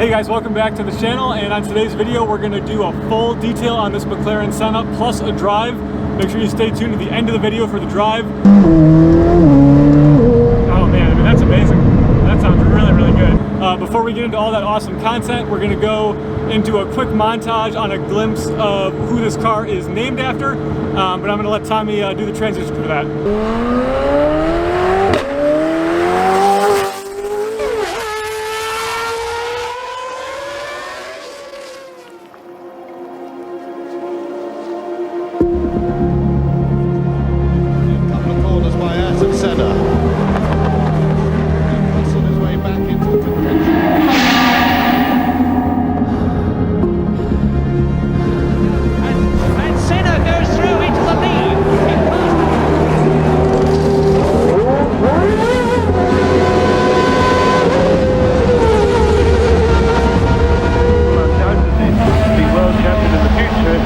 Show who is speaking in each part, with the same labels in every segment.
Speaker 1: Hey guys, welcome back to the channel, and on today's video we're going to do a full detail on this McLaren Senna plus a drive. Make sure you stay tuned to the end of the video for the drive. Oh man, I mean, that's amazing. That sounds really, really good. Before we get into all that awesome content, we're going to go into a quick montage on a glimpse of who this car is named after, but I'm going to let Tommy do the transition for that.
Speaker 2: Is Senna. Hustled his way back into the contention. And Senna goes through into the lead. Undoubtedly to be world champion in the future.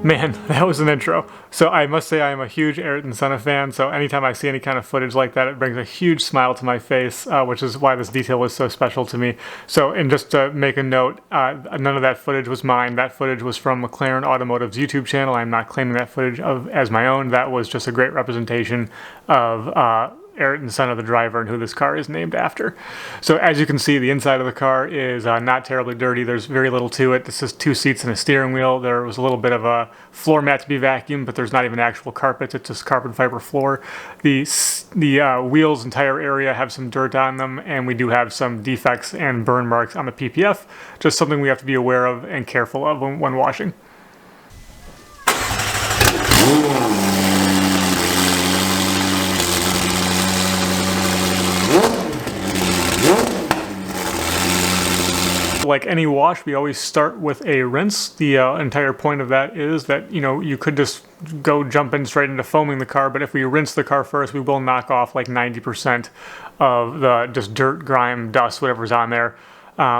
Speaker 1: Man, that was an intro. So I must say I am a huge Ayrton Senna fan, so anytime I see any kind of footage like that, it brings a huge smile to my face, which is why this detail was so special to me. So, and just to make a note, none of that footage was mine. That footage was from McLaren Automotive's YouTube channel. I'm not claiming that footage as my own. That was just a great representation of Ayrton Senna, the driver, and who this car is named after. So as you can see, the inside of the car is not terribly dirty. There's very little to it. This is 2 seats and a steering wheel. There was a little bit of a floor mat to be vacuumed, but there's not even actual carpets. It's just carbon fiber floor. The wheels and tire area have some dirt on them, and we do have some defects and burn marks on the PPF. Just something we have to be aware of and careful of when washing. Like any wash, we always start with a rinse. The entire point of that is that, you know, you could just go jumping straight into foaming the car, but if we rinse the car first, we will knock off like 90% of the just dirt, grime, dust, whatever's on there.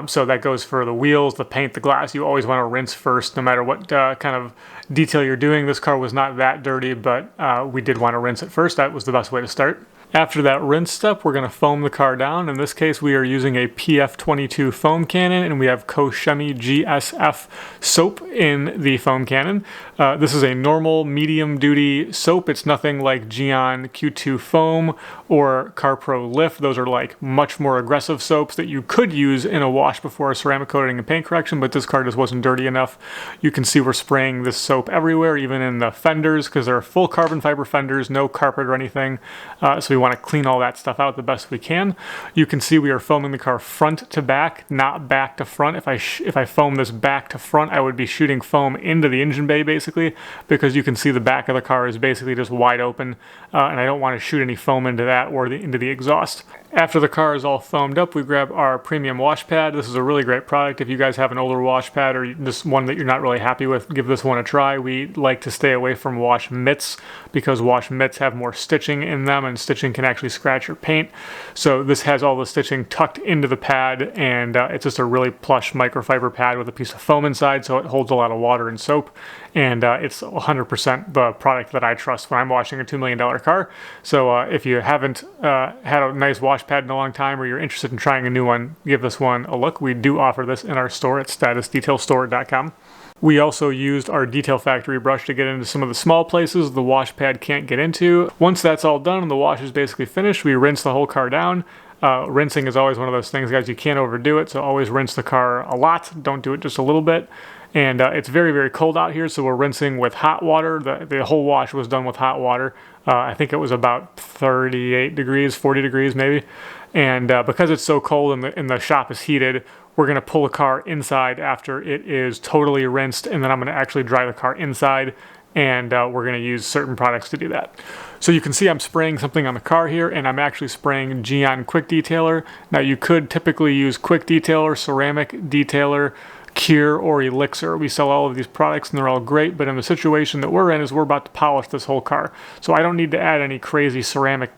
Speaker 1: So that goes for the wheels, the paint, the glass. You always want to rinse first, no matter what kind of detail you're doing. This car was not that dirty, but we did want to rinse it first. That was the best way to start. After that rinse step, we're going to foam the car down. In this case, we are using a PF22 foam cannon, and we have Koshemi GSF soap in the foam cannon. This is a normal medium-duty soap. It's nothing like Geon Q2 foam or CarPro Lift. Those are like much more aggressive soaps that you could use in a wash before a ceramic coating and paint correction, but this car just wasn't dirty enough. You can see we're spraying this soap everywhere, even in the fenders, because they're full carbon fiber fenders, no carpet or anything. So we want to clean all that stuff out the best we can. You can see we are foaming the car front to back, not back to front. If I foam this back to front, I would be shooting foam into the engine bay basically, because you can see the back of the car is basically just wide open, and I don't want to shoot any foam into that or into the exhaust. After the car is all foamed up, we grab our premium wash pad. This is a really great product. If you guys have an older wash pad or just one that you're not really happy with, give this one a try. We like to stay away from wash mitts because wash mitts have more stitching in them, and stitching can actually scratch your paint. So this has all the stitching tucked into the pad, and it's just a really plush microfiber pad with a piece of foam inside, so it holds a lot of water and soap, and it's 100% the product that I trust when I'm washing a $2 million car. So if you haven't had a nice wash pad in a long time, or you're interested in trying a new one, give this one a look. We do offer this in our store at statusdetailstore.com. We also used our Detail Factory brush to get into some of the small places the wash pad can't get into. Once that's all done and the wash is basically finished, we rinse the whole car down. Rinsing is always one of those things, guys. You can't overdo it, so always rinse the car a lot. Don't do it just a little bit. And it's very, very cold out here, so we're rinsing with hot water. The whole wash was done with hot water. I think it was about 38 degrees, 40 degrees maybe. And because it's so cold and the shop is heated, we're going to pull the car inside after it is totally rinsed, and then I'm going to actually dry the car inside, and we're going to use certain products to do that. So you can see I'm spraying something on the car here, and I'm actually spraying Geon Quick Detailer. Now you could typically use Quick Detailer, Ceramic Detailer, Cure, or Elixir. We sell all of these products and they're all great, but in the situation that we're in is we're about to polish this whole car. So I don't need to add any crazy ceramic,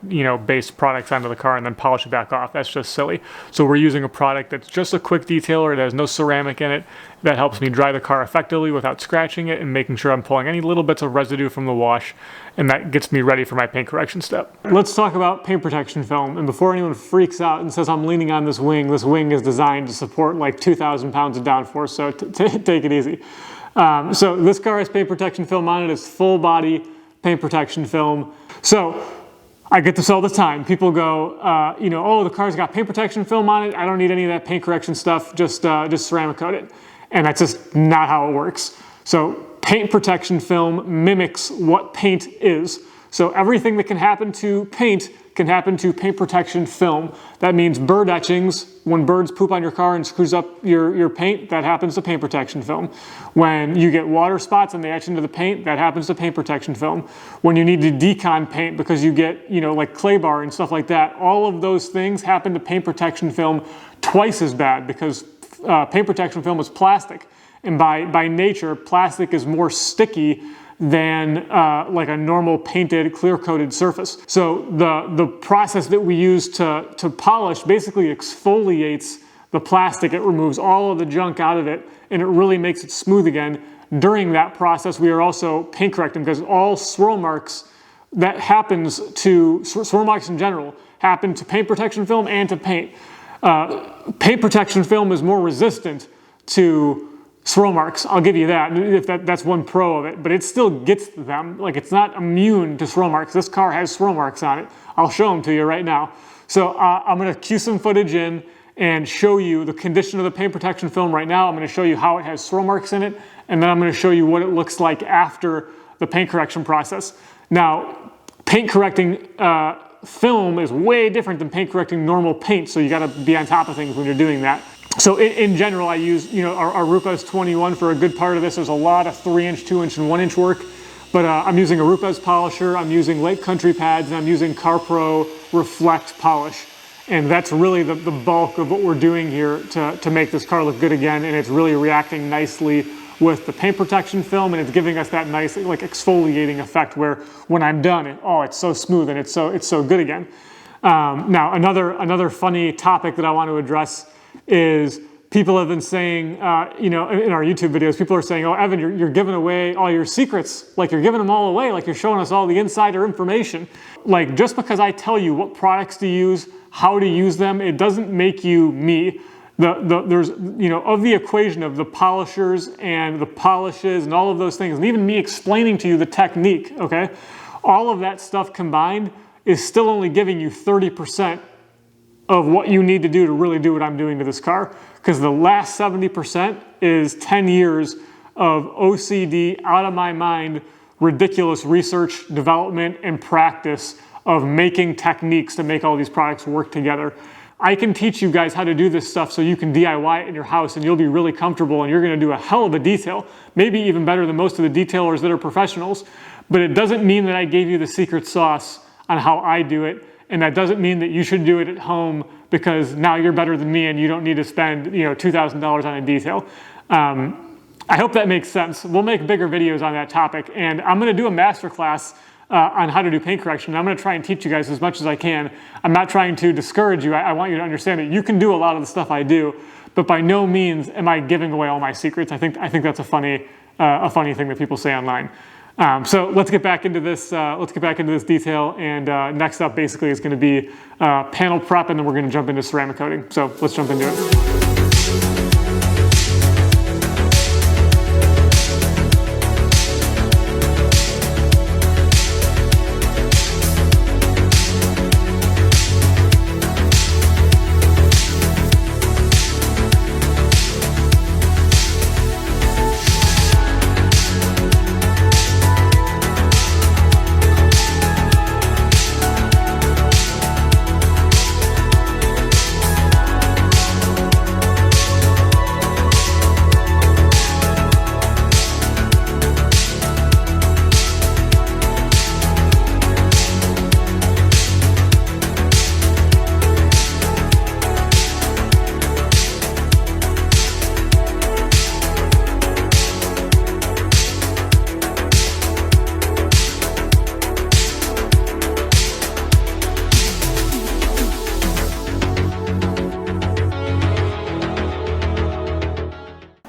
Speaker 1: based products onto the car and then polish it back off. That's just silly. So we're using a product that's just a quick detailer. It has no ceramic in it. That helps me dry the car effectively without scratching it and making sure I'm pulling any little bits of residue from the wash, and that gets me ready for my paint correction step. Let's talk about paint protection film. And before anyone freaks out and says I'm leaning on this wing is designed to support like 2,000 pounds of downforce, so take it easy. So this car has paint protection film on it. It's full body paint protection film. So I get this all the time. People go, oh, the car's got paint protection film on it. I don't need any of that paint correction stuff. Just ceramic coat it. And that's just not how it works. So paint protection film mimics what paint is. So everything that can happen to paint can happen to paint protection film. That means bird etchings. When birds poop on your car and screws up your paint, that happens to paint protection film. When you get water spots and they etch into the paint, that happens to paint protection film. When you need to decon paint because you get, like clay bar and stuff like that, all of those things happen to paint protection film twice as bad because paint protection film is plastic. And by nature, plastic is more sticky than like a normal painted, clear-coated surface. So the process that we use to polish basically exfoliates the plastic. It removes all of the junk out of it, and it really makes it smooth again. During that process, we are also paint correcting because all swirl marks that happens to, swirl marks in general, happen to paint protection film and to paint. Paint protection film is more resistant to swirl marks. I'll give you that. If that's one pro of it, but it still gets them. Like, it's not immune to swirl marks. This car has swirl marks on it. I'll show them to you right now. So I'm going to cue some footage in and show you the condition of the paint protection film right now. I'm going to show you how it has swirl marks in it, and then I'm going to show you what it looks like after the paint correction process. Now, paint correcting film is way different than paint correcting normal paint, so you got to be on top of things when you're doing that. So in general, I use our Rupes 21 for a good part of this. There's a lot of 3-inch, 2-inch, and 1-inch work, but I'm using a Rupes polisher, I'm using Lake Country pads, and I'm using CarPro Reflect polish. And that's really the bulk of what we're doing here to make this car look good again, and it's really reacting nicely with the paint protection film, and it's giving us that nice like exfoliating effect where when I'm done, it's so smooth and it's so good again. Now another funny topic that I want to address is people have been saying, in our YouTube videos, people are saying, oh, Evan, you're giving away all your secrets. Like, you're giving them all away. Like, you're showing us all the insider information. Like, just because I tell you what products to use, how to use them, it doesn't make you me. There's, of the equation of the polishers and the polishes and all of those things, and even me explaining to you the technique, okay? All of that stuff combined is still only giving you 30% of what you need to do to really do what I'm doing to this car, because the last 70% is 10 years of OCD, out of my mind, ridiculous research, development, and practice of making techniques to make all these products work together. I can teach you guys how to do this stuff so you can DIY it in your house and you'll be really comfortable and you're going to do a hell of a detail, maybe even better than most of the detailers that are professionals, but it doesn't mean that I gave you the secret sauce on how I do it. And that doesn't mean that you should do it at home because now you're better than me and you don't need to spend $2,000 on a detail. I hope that makes sense. We'll make bigger videos on that topic, and I'm going to do a masterclass on how to do paint correction. I'm going to try and teach you guys as much as I can. I'm not trying to discourage you. I want you to understand that you can do a lot of the stuff I do, but by no means am I giving away all my secrets. I think that's a funny thing that people say online. So let's get back into this. Let's get back into this detail. And next up, basically, is going to be panel prep, and then we're going to jump into ceramic coating. So let's jump into it.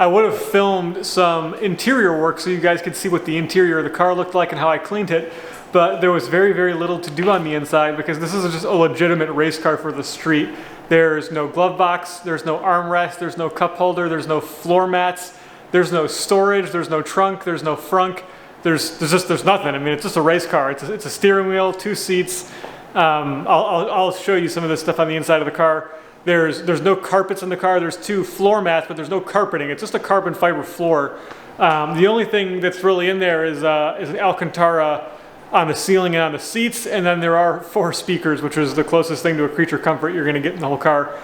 Speaker 1: I would have filmed some interior work so you guys could see what the interior of the car looked like and how I cleaned it, but there was very, very little to do on the inside because this is just a legitimate race car for the street. There's no glove box, there's no armrest, there's no cup holder, there's no floor mats, there's no storage, there's no trunk, there's no frunk, there's nothing. I mean, it's just a race car. It's a steering wheel, 2 seats. I'll show you some of this stuff on the inside of the car. There's no carpets in the car. There's 2 floor mats, but there's no carpeting. It's just a carbon fiber floor. The only thing that's really in there is an Alcantara on the ceiling and on the seats, and then there are 4 speakers, which is the closest thing to a creature comfort you're going to get in the whole car.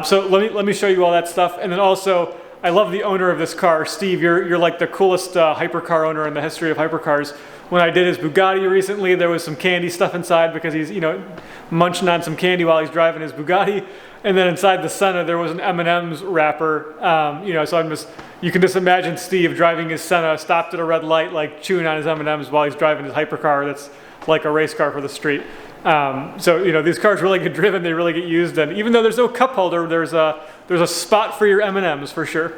Speaker 1: So let me show you all that stuff, and then also I love the owner of this car, Steve. You're like the coolest hypercar owner in the history of hypercars. When I did his Bugatti recently, there was some candy stuff inside because he's munching on some candy while he's driving his Bugatti. And then inside the Senna, there was an M&M's wrapper. So you can just imagine Steve driving his Senna, stopped at a red light, like chewing on his M&M's while he's driving his hypercar that's like a race car for the street. These cars really get driven, they really get used, and even though there's no cup holder, there's a spot for your M&M's for sure.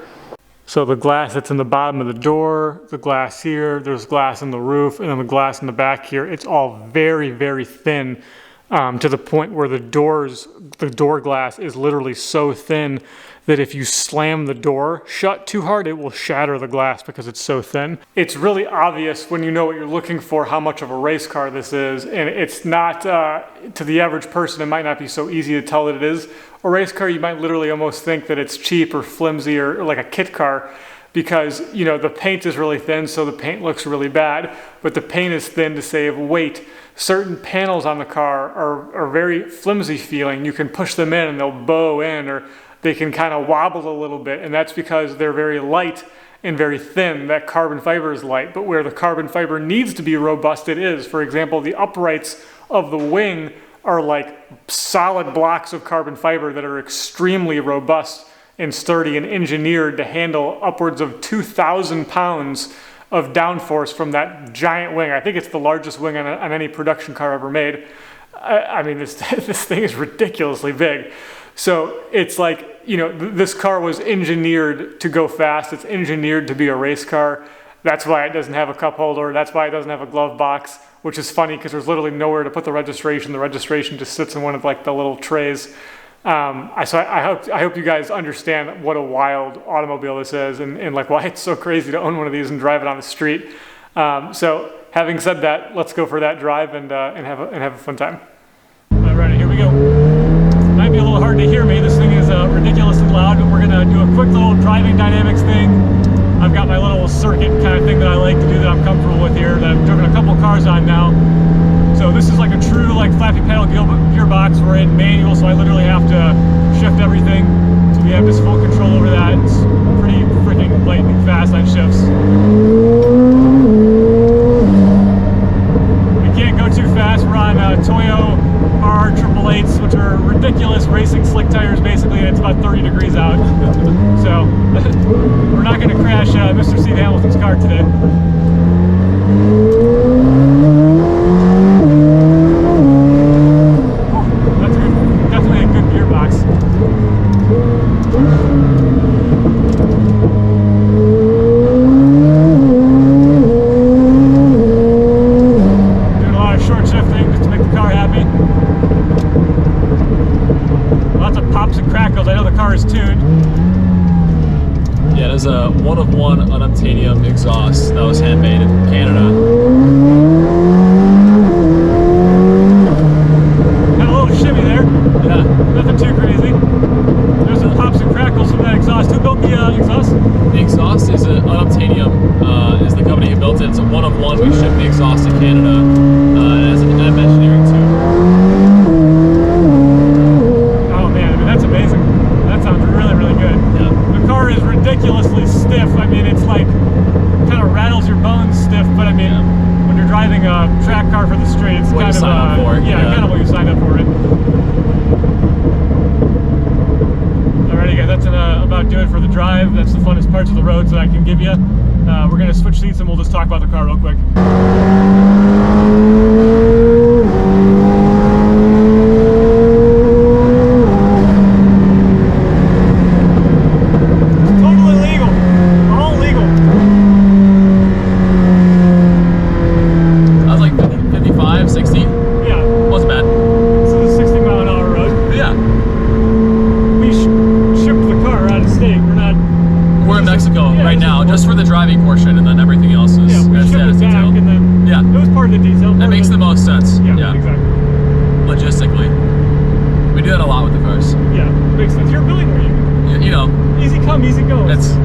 Speaker 1: So the glass that's in the bottom of the door, the glass here, there's glass in the roof, and then the glass in the back here, it's all very, very thin, to the point where the door glass is literally so thin that if you slam the door shut too hard, it will shatter the glass because it's so thin. It's really obvious when you know what you're looking for how much of a race car this is, and it's not, to the average person, it might not be so easy to tell that it is a race car. You might literally almost think that it's cheap or flimsy or like a kit car because, the paint is really thin, so the paint looks really bad, but the paint is thin to save weight. Certain panels on the car are very flimsy feeling. You can push them in and they'll bow in, or they can kind of wobble a little bit, and that's because they're very light and very thin. That carbon fiber is light, but where the carbon fiber needs to be robust, it is. For example, the uprights of the wing are like solid blocks of carbon fiber that are extremely robust and sturdy and engineered to handle upwards of 2,000 pounds of downforce from that giant wing. I think it's the largest wing on any production car ever made. I mean, this thing is ridiculously big. So it's like, this car was engineered to go fast. It's engineered to be a race car. That's why it doesn't have a cup holder. That's why it doesn't have a glove box, which is funny because there's literally nowhere to put the registration. The registration just sits in one of like the little trays. I hope you guys understand what a wild automobile this is and like why it's so crazy to own one of these and drive it on the street. So having said that, let's go for that drive and have a fun time. All right, here we go. Might be a little hard to hear me. This thing is ridiculously loud, but we're gonna do a quick little driving dynamics thing. I've got my little circuit kind of thing that I like to do that I'm comfortable with here that I've driven a couple cars on now. So this is like a true like flappy paddle gearbox. We're in manual, so I literally have to shift everything. So we have just full control over that. It's pretty freaking lightning fast on shifts. We can't go too fast. We're on Toyo R888s, which are ridiculous racing slick tires basically, and it's about 30 degrees out. So we're not going to crash Mr. Steve Hamilton's car today.
Speaker 3: One unobtainium exhaust that was handmade in Canada.
Speaker 1: Had a little shimmy there.
Speaker 3: Yeah.
Speaker 1: Nothing too crazy. There's some pops and crackles from that exhaust. Who built the exhaust?
Speaker 3: The exhaust is unobtainium, is the company who built it. It's a one of one. We shipped the exhaust to Canada as an M engineering tube.
Speaker 1: Oh man, I mean that's amazing. That sounds really, really good.
Speaker 3: Yeah.
Speaker 1: The car is ridiculously stiff. I mean, it's like kind of rattles your bones stiff, but I mean, when you're driving a track car for the street, it's kind of kind of what you signed up for it. Alrighty guys, that's about do it for the drive. That's the funnest parts of the roads that I can give you. We're gonna switch seats and we'll just talk about the car real quick. Totally legal.
Speaker 3: just for the driving portion, and then everything else is
Speaker 1: Yeah, we shipped it back, and then
Speaker 3: yeah,
Speaker 1: it was part of the detail.
Speaker 3: that makes the most sense.
Speaker 1: Yeah, exactly.
Speaker 3: Logistically, we do that a lot with the cars.
Speaker 1: Yeah, makes sense. You're a billionaire.
Speaker 3: You know,
Speaker 1: Easy come, easy go.
Speaker 3: it's.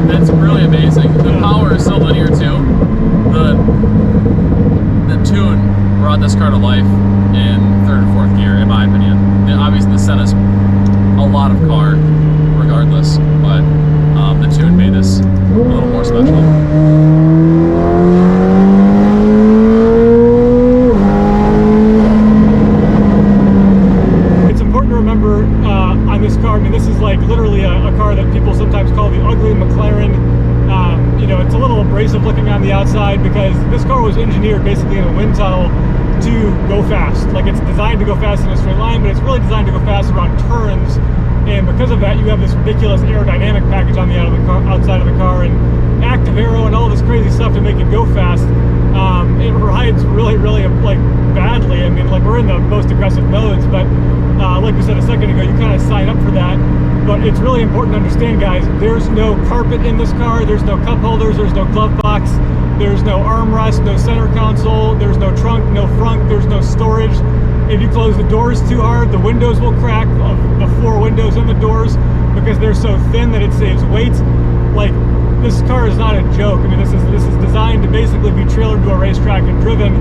Speaker 3: It's really amazing. The power is so linear too. The tune brought this car to life in third and fourth gear, in my opinion. Obviously, the Senna's a lot of car, regardless, but the tune made this a little more special.
Speaker 1: It's important to remember on this car, I mean, this is like literally a car that people sometimes call the ugly McLaren. You know, it's a little abrasive looking on the outside because this car was engineered basically in a wind tunnel to go fast. Like, it's designed to go fast in a straight line, but it's really designed to go fast around turns. And because of that, you have this ridiculous aerodynamic package on the outside of the car, and active aero and all this crazy stuff to make it go fast. It rides really, really like badly. I mean, like, we're in the most aggressive modes, but like we said a second ago, you kind of sign up for that. But it's really important to understand, guys, there's no carpet in this car, there's no cup holders, there's no glove box, there's no armrest, no center console, there's no trunk, no front, there's no storage. If you close the doors too hard, the windows will crack, the 4 windows in the doors, because they're so thin that it saves weight. Like, this car is not a joke. I mean, this is designed to basically be trailered to a racetrack and driven.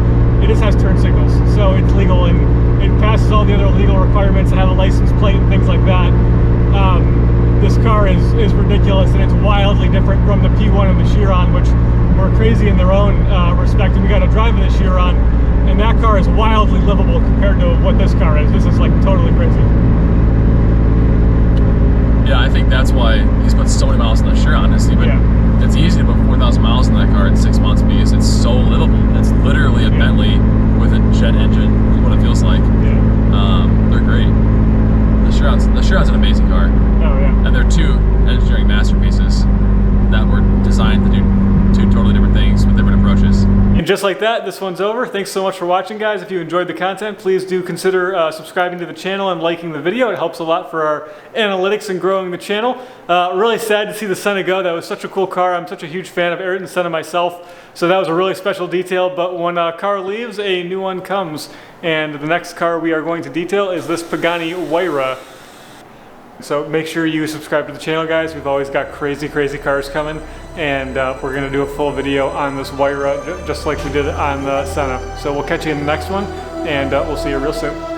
Speaker 1: It just has turn signals, so it's legal, and it passes all the other legal requirements to have a license plate and things like that. This car is ridiculous, and it's wildly different from the P1 and the Chiron, which were crazy in their own respect, and we got to drive in the Chiron, and that car is wildly livable compared to what this car is. This is like totally crazy.
Speaker 3: Yeah, I think that's why he's put so many miles on the Chiron. It's easy to put 4,000 miles in that car in 6 months because it's so livable. It's literally a Bentley with a jet engine, is what it feels like.
Speaker 1: Yeah.
Speaker 3: They're great. The Chiron's an amazing car.
Speaker 1: Oh yeah.
Speaker 3: And they're 2 engineering masterpieces that were designed to do 2 totally different things with different approaches.
Speaker 1: And just like that, this one's over. Thanks so much for watching, guys. If you enjoyed the content, please do consider subscribing to the channel and liking the video. It helps a lot for our analytics and growing the channel. Really sad to see the Senna go. That was such a cool car. I'm such a huge fan of Ayrton Senna myself, so that was a really special detail. But when a car leaves, a new one comes. And the next car we are going to detail is this Pagani Huayra. So make sure you subscribe to the channel, guys. We've always got crazy, crazy cars coming, and we're going to do a full video on this Huayra just like we did on the Senna. So we'll catch you in the next one, and we'll see you real soon.